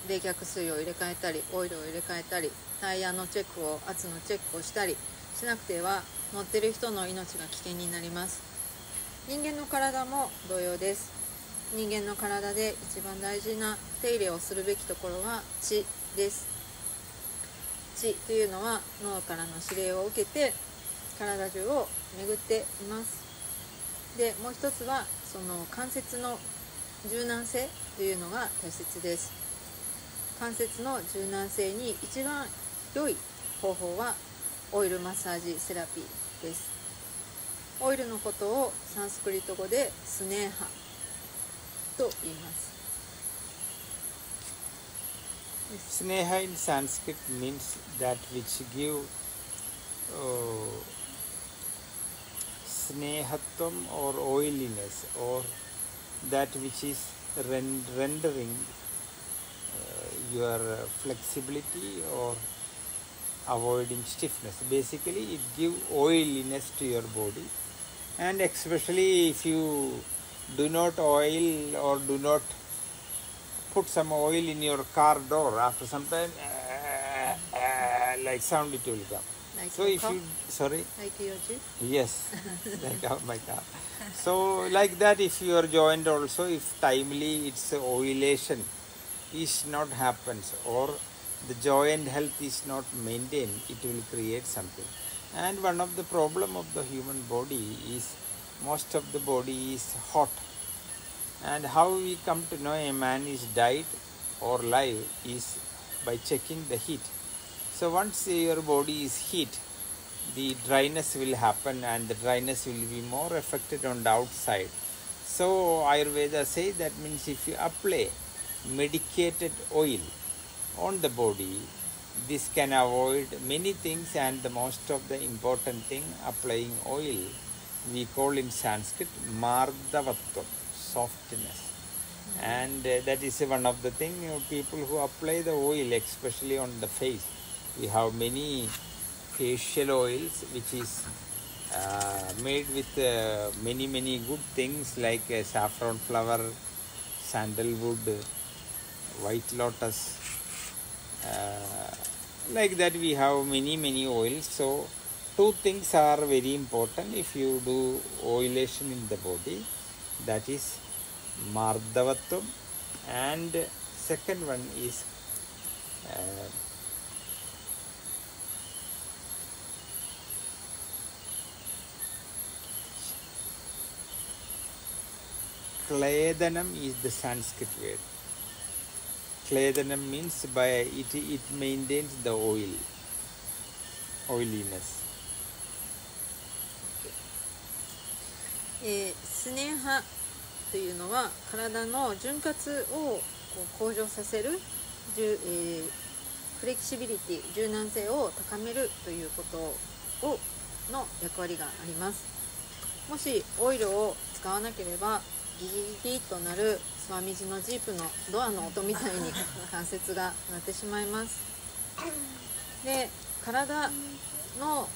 冷却水を入れ替えたり、オイルを入れ替えたり、タイヤのチェックを、圧のチェックをしたりしなくては乗ってる人の命が危険になります。人間の体も同様です。人間の体で一番大事な手入れをするべきところは血です。血というのは脳からの指令を受けて体中を巡っています。で、もう一つはその関節の柔軟性というのが大切です。関節の柔軟性に一番良い方法はオイルマッサージセラピーです。オイルのことをサンスクリット語でスネーハと言います。Sneha in Sanskrit means that which give snehatvam or oiliness, or that which is rendering your flexibility or avoiding stiffness. Basically, it gives oiliness to your body, and especially if you do not oil or do not put some oil in your car door, after some time like sound it will come. Like So if you, sorry? Like your Jeep? Yes, like my car. So like that, if your joint also, if timely its oilation is not happens, or the joint health is not maintained, it will create something. And one of the problem of the human body is most of the body is hot. And how we come to know a man is died or live is by checking the heat. So once your body is heat, the dryness will happen, and the dryness will be more affected on the outside. So Ayurveda says that means if you apply medicated oil on the body, this can avoid many things, and the most of the important thing, applying oil, we call in Sanskrit mardavatvam, softness. And that is one of the things, people who apply the oil, especially on the face. We have many facial oils which is made with many good things like saffron flower, sandalwood, white lotus, like that we have many oils. So two things are very important if you do oilation in the body, that is mardavatvam, and second one is Kledanam is the Sanskrit word. Kledanam means by it maintains the oiliness. スネーハというのは体の潤滑を向上させる、フレキシビリティ、柔軟性を高めるということの役割があります。もしオイルを使わなければギギギとなるスワミジのジープのドアの音みたいに関節が鳴ってしまいます。で、体の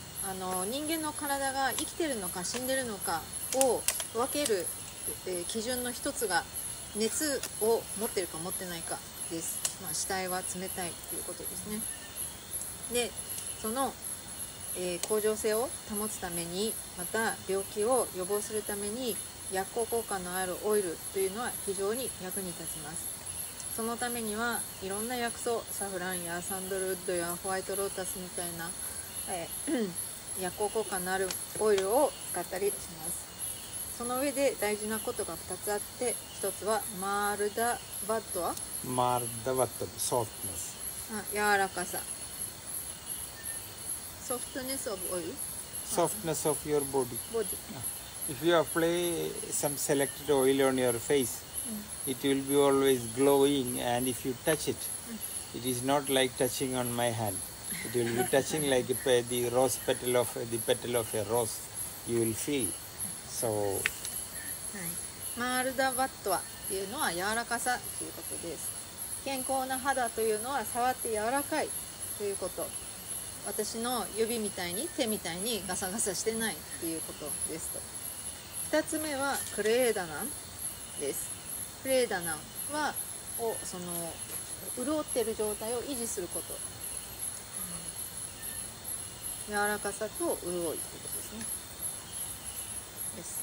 人間の体が生きてるのか死んでるのかを分ける、基準の一つが熱を持ってるか持ってないかです。死体は冷たいということですね。で、その、恒常性を保つために、また病気を予防するために薬効効果のあるオイルというのは非常に役に立ちます。そのためにはいろんな薬草、サフランやサンドルウッドやホワイトロータスみたいな、薬効効果のあるオイルを使ったりします。その上で大事なことが2つあって、1つはマールダバットはsoftness. 柔らかさ。softness of oil? Softness of your body. Body. If you apply some selected oil on your face, it will be always glowing, and if you touch it, it is not like touching on my hand. It will be touching like the rose petal of a rose. You will feel. So, マールダバットはというのは柔らかさということです。健康な肌というのは触って柔らかいということ。私の指みたいに手みたいにガサガサしてないということですと。2つ目はクレーダナンです。クレーダナンはその潤ってる状態を維持すること、柔らかさと潤いということですね。です。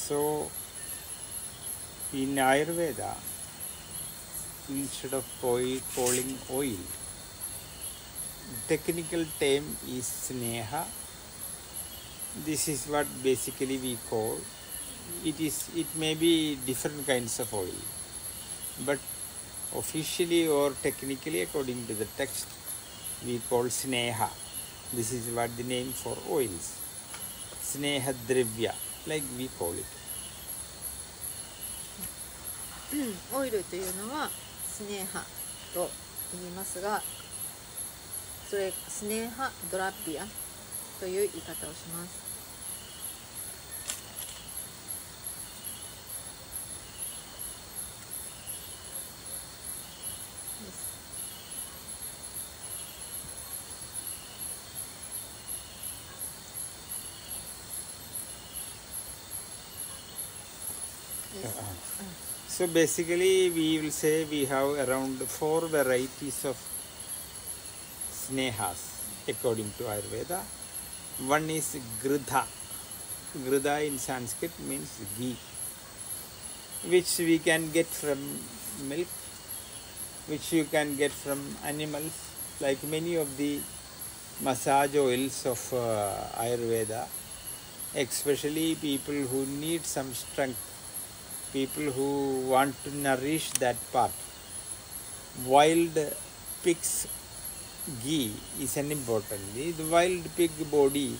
So, in Ayurveda, instead of calling oil, technical term is sneha. This is what basically we call. It may be different kinds of oil, but officially or technically according to the text, we call sneha. This is what the name for oils. Sneha dravya, like we call it. オイルというのはスネーハと言いますが、それスネーハドラッビアという言い方をします。So basically we will say we have around 4 varieties of snehas according to Ayurveda. One is gridha. Gridha in Sanskrit means ghee, which we can get from milk, which you can get from animals, like many of the massage oils of Ayurveda, especially people who need some strength, people who want to nourish that part. Wild pig's ghee is an important. The wild pig body,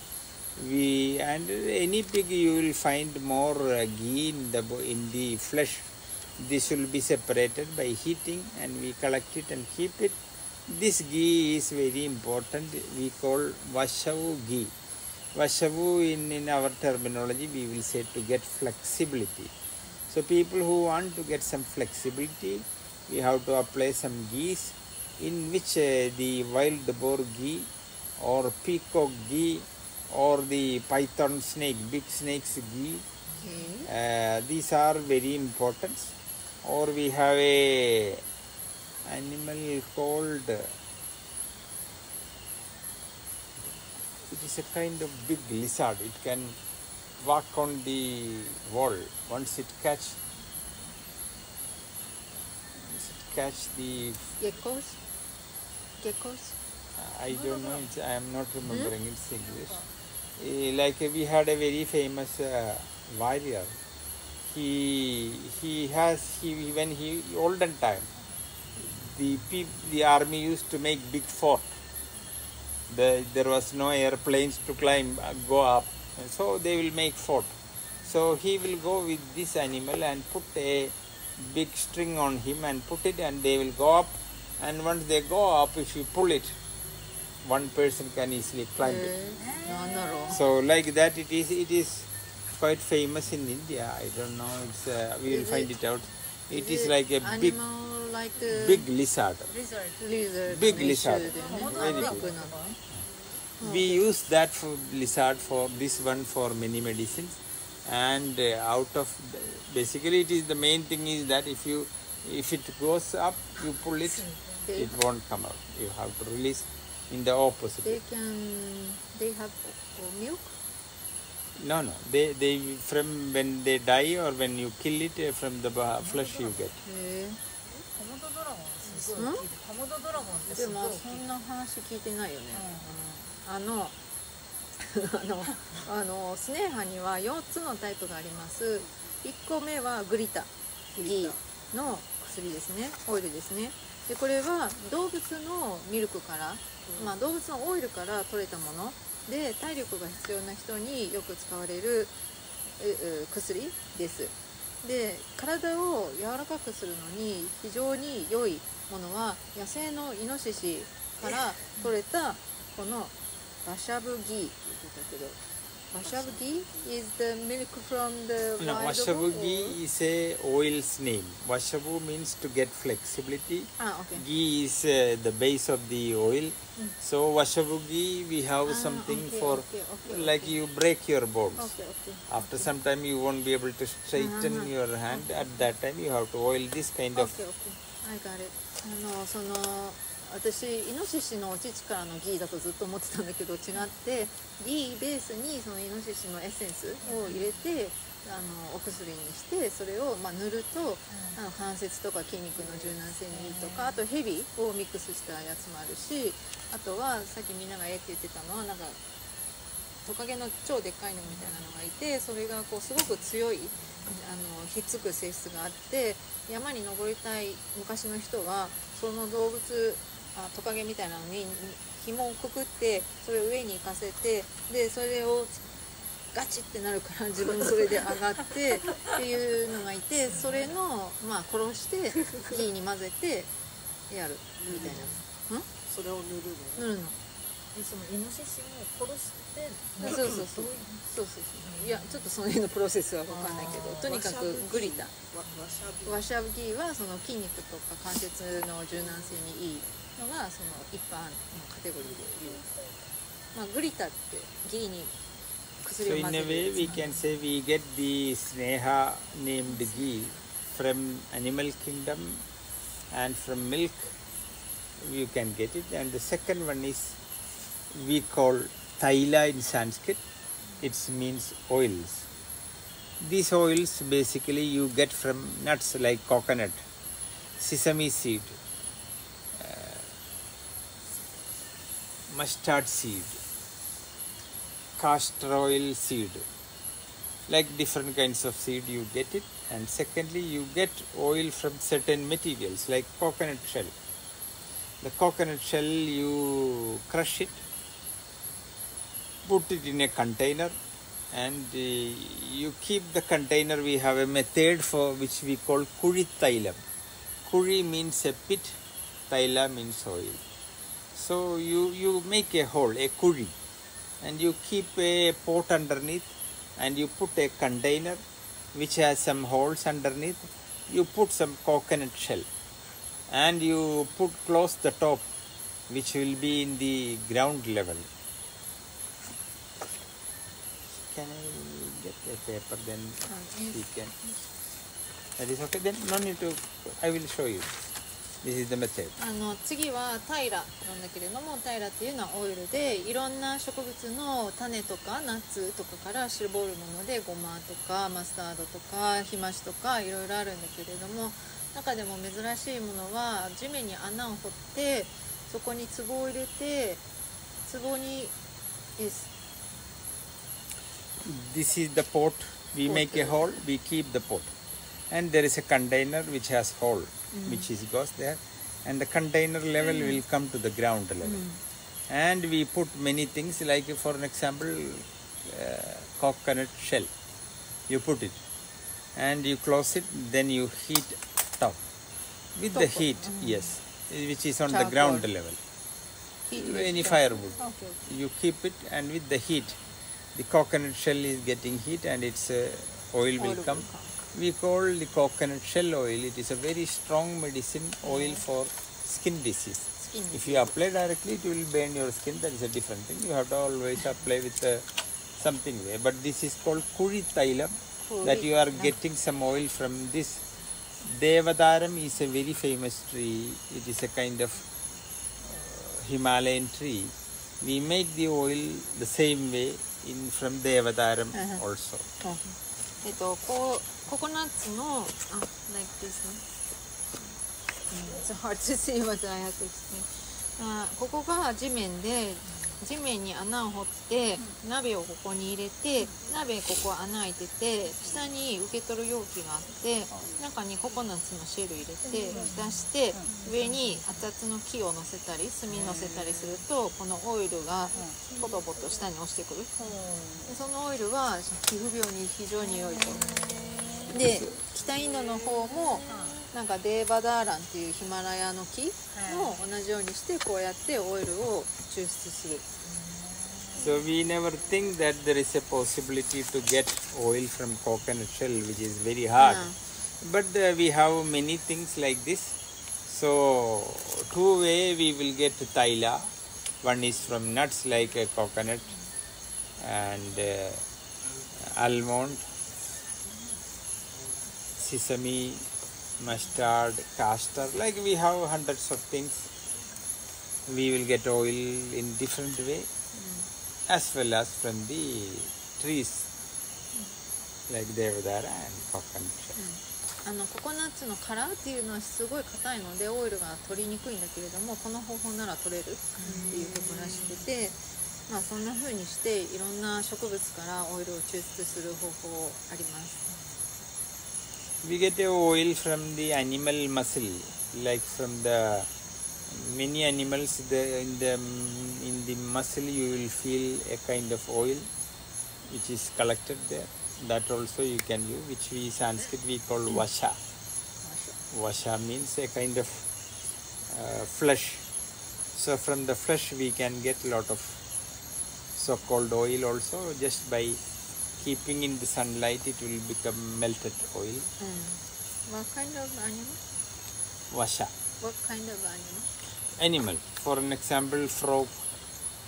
and any pig you will find more ghee in the flesh. This will be separated by heating, and we collect it and keep it. This ghee is very important. We call vashavu ghee. Vashavu in our terminology we will say to get flexibility. So people who want to get some flexibility, we have to apply some ghees in which the wild boar ghee or peacock ghee or the python snake, big snake's ghee. These are very important. Or we have a animal called, it is a kind of big lizard. It can walk on the wall. Once it catch the geckos. I don't know. I am not remembering its English. Like we had a very famous warrior. When he olden time, the army used to make big fort. There was no airplanes to climb, go up, and so they will make fort. So he will go with this animal and put a big string on him and put it, and they will go up. And once they go up, if you pull it, one person can easily climb it. So like that, it is quite famous in India. I don't know. We will find it out. It is like a big lizard. Big lizard. Very big. We use that lizard for this one for many medicines, and basically it is the main thing is that if it goes up, you pull it, it won't come out. You have to release in the opposite. They have milk? No. They from when they die or when you kill it, from the flesh you get. でもそんな話聞いてないよね。スネーハには4つのタイプがあります。1個目はグリタ、ギーの薬ですね、オイルですね。でこれは動物のミルクから、動物のオイルから取れたもので、体力が必要な人によく使われる薬です。で体を柔らかくするのに非常に良いものは野生のイノシシから取れたこのバシャブギーって言ってたけど、Washabu ghee is the milk from the No, wild Washabu boar, ghee is a oil's name. Washabu means to get flexibility. Okay. Ghee is the base of the oil. So Washabu ghee, we have something okay, for okay, like okay. you break your bones. Okay. After some time you won't be able to straighten your hand. At that time you have to oil this kind of. Okay. I got it. 私イノシシのお乳からのギーだとずっと思ってたんだけど違ってギーベースにそのイノシシのエッセンスを入れてお薬にしてそれを塗ると関節とか筋肉の柔軟性にいいとかあとヘビをミックスしたやつもあるしあとはさっきみんながって言ってたのはなんかトカゲの超でっかいのみたいなのがいてそれがこうすごく強いひっつく性質があって山に登りたい昔の人はその動物トカゲみたいなのに紐をくくってそれを上に行かせてでそれをガチってなるから自分それで上がってっていうのがいてそれの殺してギーに混ぜてやるみたいな。それを塗るの。そのイノシシを殺してそういやちょっとその辺のプロセスは分かんないけどとにかくグリタワシャブギーはその筋肉とか関節の柔軟性にいいのがその一般のカテゴリーでいうグリタってギーに薬 So を in 混ぜ a る way we can say we get the Sneha named ghee from animal kingdom and from milk you can get it and the second one is we call Taila in Sanskrit. It means oils. These oils basically you get from nuts like coconut, sesame seed, mustard seed, castor oil seed. Like different kinds of seed you get it. And secondly you get oil from certain materials like coconut shell. The coconut shell you crush it, put it in a container and you keep the container. We have a method for which we call Kuri Tailam. Kuri means a pit, Taila means oil. So you make a hole, a kuri, and you keep a pot underneath and you put a container which has some holes underneath. You put some coconut shell and you close the top which will be in the ground level. Can I get a paper then we can. That is okay then no need to. I will show you. This is the method. 次はタイラなんだけれどもタイラっていうのはオイルでいろんな植物の種とかナッツとかから絞るものでゴマとかマスタードとかヒマシとかいろいろあるんだけれども中でも珍しいものは地面に穴を掘ってそこに壺を入れて壺に This is the pot. We make a hole. We keep the pot, and there is a container which has hole, which goes there, and the container level will come to the ground level, and we put many things like for an example, coconut shell. You put it, and you close it. Then you heat top with the heat. Yes, which is on the ground level. Any firewood. You keep it, and with the heat. The coconut shell is getting heat and its oil will come. We call the coconut shell oil. It is a very strong medicine oil for skin disease. If you apply directly, it will burn your skin. That is a different thing. You have to always apply with something way. But this is called Kuri Tailam. That you are getting some oil from this. Devadaram is a very famous tree. It is a kind of Himalayan tree. We make the oil the same way from Devadaram also. ココナッツのlike this one. It's hard to see what I have to explain. ここが地面で地面に穴を掘って鍋をここに入れて鍋ここ穴開いてて下に受け取る容器があって中にココナッツのシェル入れて蓋して上に熱々の木を乗せたり炭乗せたりするとこのオイルがポトポト下に落ちてくる。でそのオイルは皮膚病に非常に良いと。で北インドの方もなんかデーバダーランっていうヒマラヤの木も同じようにしてこうやってオイルを抽出する。So we never think that there is a possibility to get oil from coconut shell, which is very hard. But we have many things like this. So two way we will get taila. One is from nuts like coconut and almond, sesame, mustard, castor. Like we have hundreds of things. We will get oil in different way, as well as from the trees like Devadara and coconut shell. ココナッツの殻っていうのはすごい硬いのでオイルが取りにくいんだけれども、この方法なら取れるっていうことらしくて、まあそんな風にしていろんな植物からオイルを抽出する方法あります。We get a oil from the animal muscle, like from the many animals. In the muscle you will feel a kind of oil which is collected there. That also you can use, which we Sanskrit we call vasha. Vasha means a kind of flesh. So from the flesh we can get a lot of so-called oil also. Just by keeping in the sunlight it will become melted oil. What kind of animal? Vasha. What kind of animal? Animal. For an example, frog.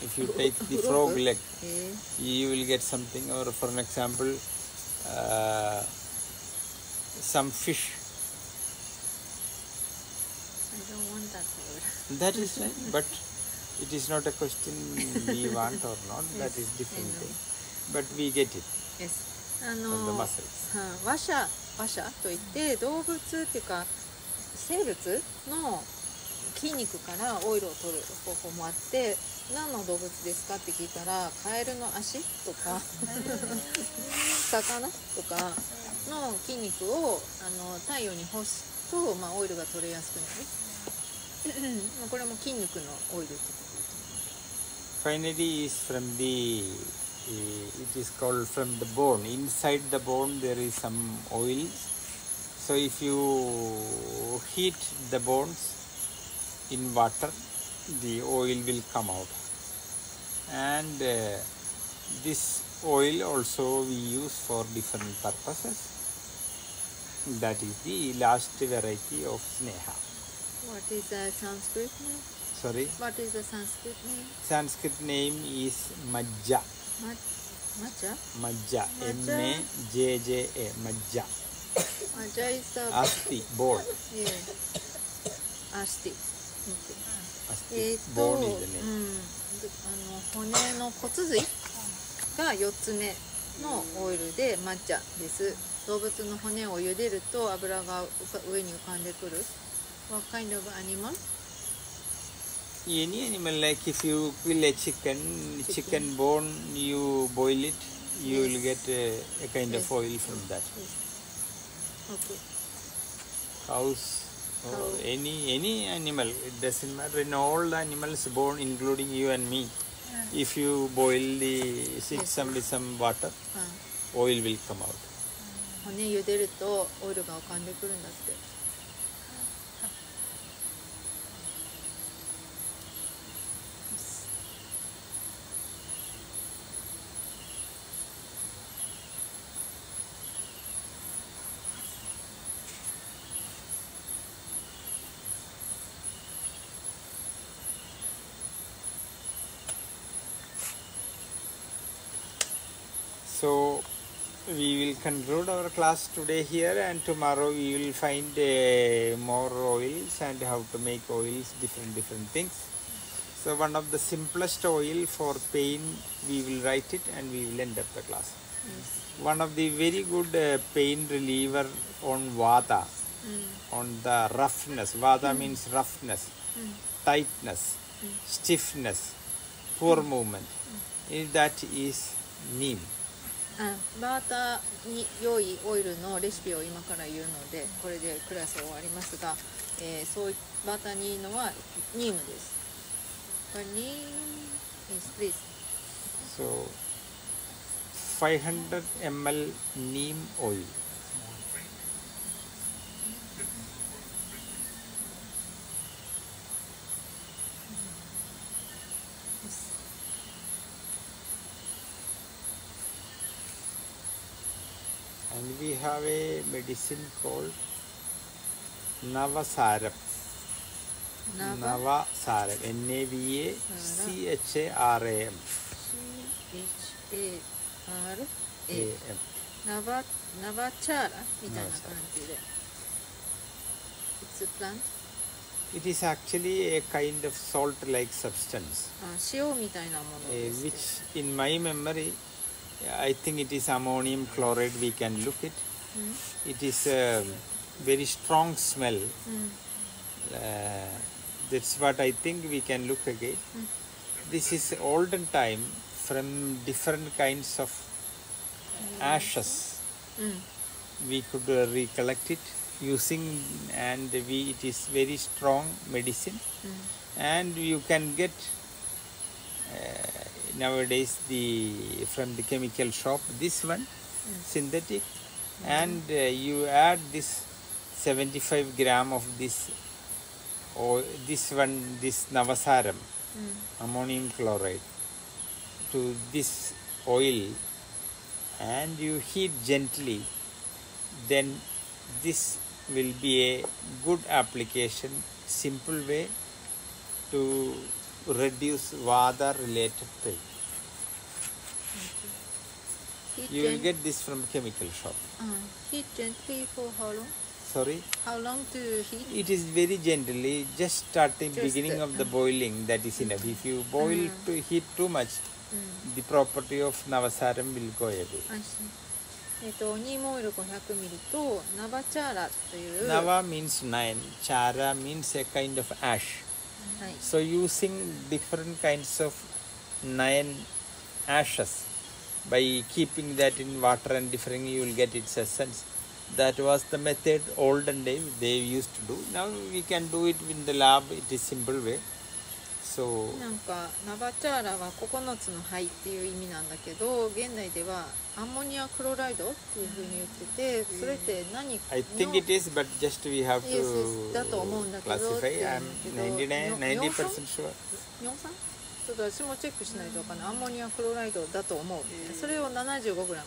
If you take the frog leg, you will get something. Or for an example, some fish. I don't want that oil. That is right, but it is not a question we want or not. That is different thing. But we get it Yes. from the muscles. 話者といって動物っていうか生物の筋肉からオイルを取る方法もあって、何の動物ですかって聞いたらカエルの足とか魚とかの筋肉を太陽に干すと、まあ、オイルが取れやすくなるこれも筋肉のオイルってこと。 Finally is from the it is called from the bone. Inside the bone there is some oil. So if you heat the bones in water, the oil will come out. And this oil also we use for different purposes. That is the last variety of sneha. What is the Sanskrit name? Sorry? What is the Sanskrit name? Sanskrit name is Majja. Majja? Majja. M-A-J-J-A. Majja. Majja is the... Asti. Bone. Yeah. Asti. Asti. Bone is the name. 骨の骨髄が4つ目のオイルで抹茶です。動物の骨を茹でると油が上に浮かんでくる。What kind of animal? Any animal, like if you kill a chicken bone, you boil it, you will get a kind of oil from that. Okay. Cows, or any animal, it doesn't matter. In all the animals born, including you and me, if you boil the with some water, oil will come out. 骨茹でるとオイルが浮かんでくるんだって。So we will conclude our class today here, and tomorrow we will find more oils and how to make oils, different things. So one of the simplest oil for pain, we will write it and we will end up the class. One of the very good pain reliever on vata, on the roughness. Vata means roughness, tightness, stiffness, poor movement. That is neem. バータに良いオイルのレシピを今から言うので、これでクラス終わりますが、そうバータにいいのはニームです。But neem is please. So 500 ml neem oil. And we have a medicine called Navasaram. Navasaram. Navacharam. CHARA ナバチャーラみたいな感じで It's a plant? It is actually a kind of salt-like substance. 塩みたいなものです Which in my memory, I think it is ammonium chloride. We can look it. It is a very strong smell. That's what I think we can look again. This is olden time from different kinds of ashes. We could recollect it using, and it is very strong medicine. And you can get nowadays from the chemical shop this one, synthetic, and you add this 75 gram of this, or this Navasaram, ammonium chloride, to this oil, and you heat gently, then this will be a good application, simple way to reduce Vata related pain. You will get this from chemical shop. Heat gently for how long? Sorry? How long to heat? It is very gently, just starting beginning of the boiling, that is enough. If you boil to heat too much, the property of Navasaram will go away. I see. ニームオイル500ミリとナバチャーラという Nava means 9, Chara means a kind of ash. So using different kinds of 9 ashes, by keeping that in water and differing, you will get its essence. That was the method olden day they used to do. Now we can do it in the lab. It is simple way. So なんかナバチャーラは9つの灰っていう意味なんだけど、現代ではアンモニアクロライドっていうふうに言ってて、それって何の I think it is, but just we have Yes, to だと思うんだけど classify. I'm 90% sure. 尿酸ちょっと私もチェックしないと分かんない。アンモニアクロライドだと思う。それを 75g、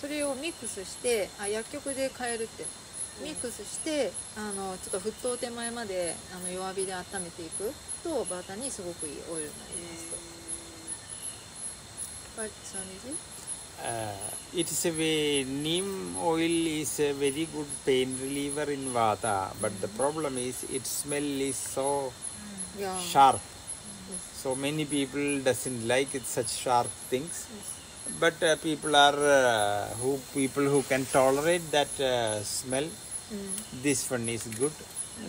それをミックスして、薬局で買えるって、ミックスしてちょっと沸騰手前まで弱火で温めていくとバータにすごくいいオイルになりますと。It is a way, neem oil is a very good pain reliever in Vata, but the problem is its smell is so sharp. So many people doesn't like it, such sharp things. But people who can tolerate that smell, this one is good.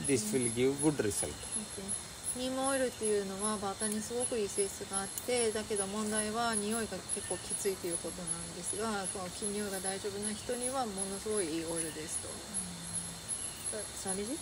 This will give good result. ニームオイルっていうのはバータにすごくいい性質があって、だけど問題は匂いが結構きついということなんですが、この匂いが大丈夫な人にはものすごいいいオイルですと。Sorry?